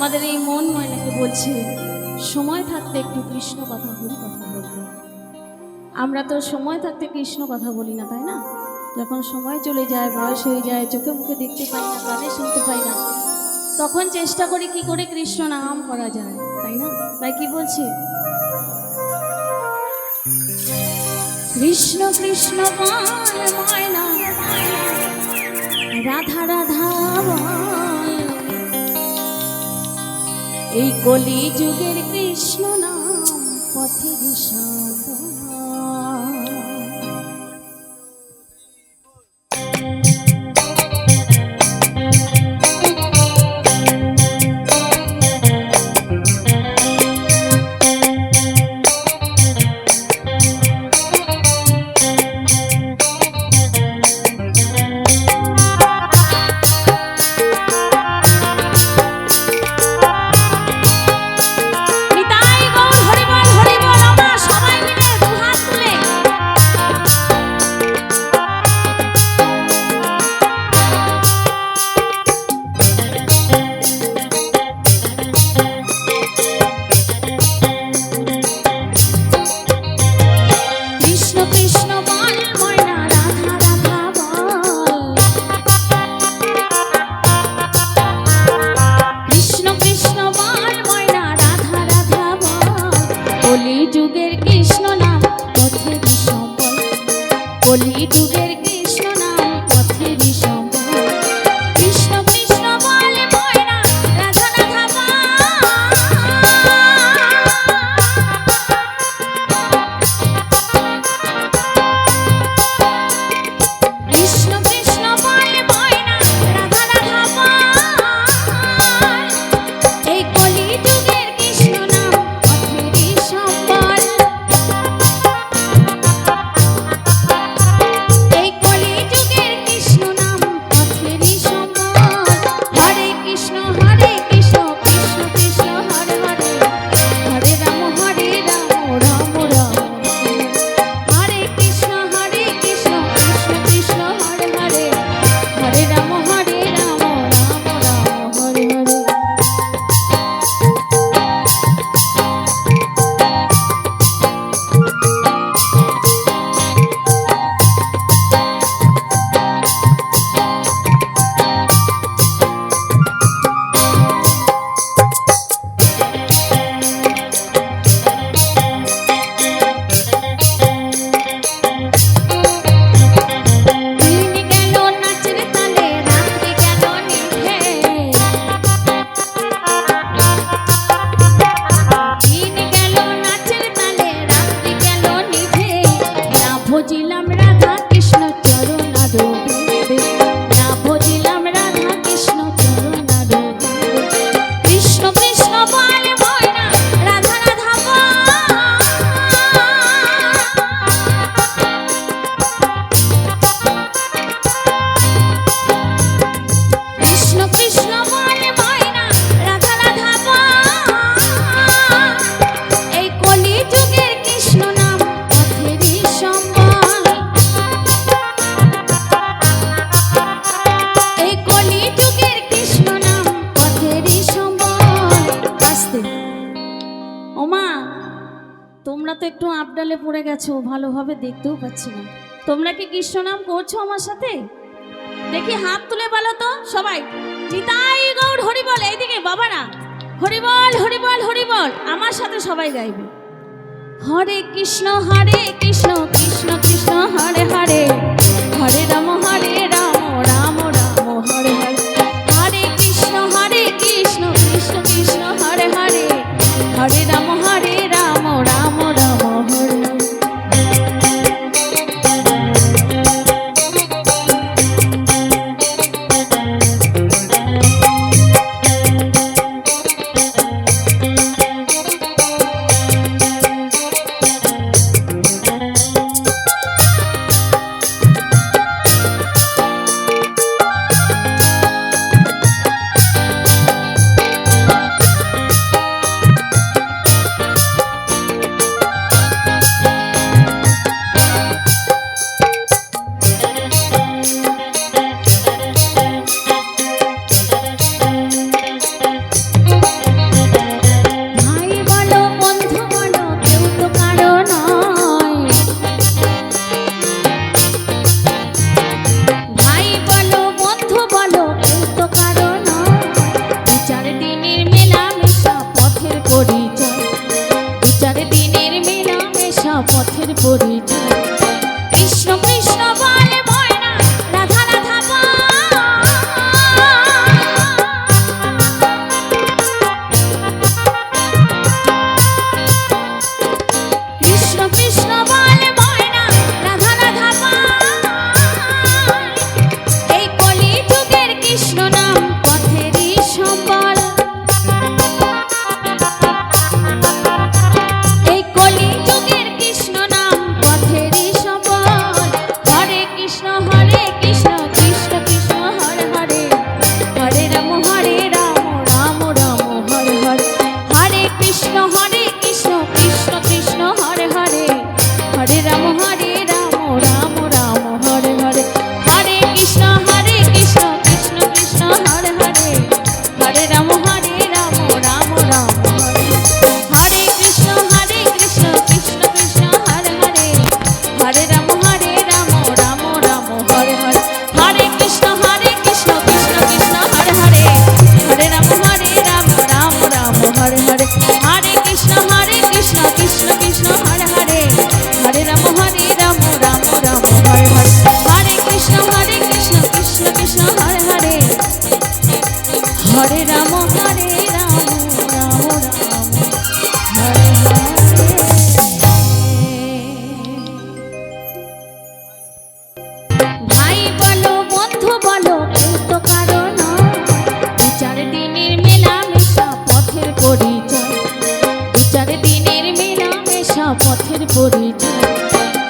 আমাদের এই মন ময়নাকে বলছে সময় থাকতে একটু কৃষ্ণ কথা হরি কথা বলতে। আমরা তো সময় থাকতে কৃষ্ণ কথা বলি না, তাই না? যখন সময় চলে যায়, বয়স হয়ে যায়, চোখে মুখে দেখতে পাই না, কানে শুনতে পাই না, তখন চেষ্টা করি কি করে কৃষ্ণ নাম করা যায়, তাই না? তাই কি বলছি, কৃষ্ণ কৃষ্ণ বল ময়না রাধা রাধা বল, এই কলি যুগের কৃষ্ণ নাম পথে দিশা। একটু আপডালে পড়ে গেছো, ভালোভাবে দেখতেও পাচ্ছি না। তোমরা কি কৃষ্ণ নাম করছো আমার সাথে? দেখি হাত তুলে বলো তো সবাই, নিতাই গৌর হরি বল। এইদিকে বাবারা, হরি বল হরি বল হরি বল। আমার সাথে সবাই গাইবে, হরে কৃষ্ণ কৃষ্ণ কৃষ্ণ হরে হরে, হরে রাম রাম রাম হরে হরে, হরে কৃষ্ণ কৃষ্ণ কৃষ্ণ হরে হরে, হরে রাম রাম রাম হরে হরে। রাম হরে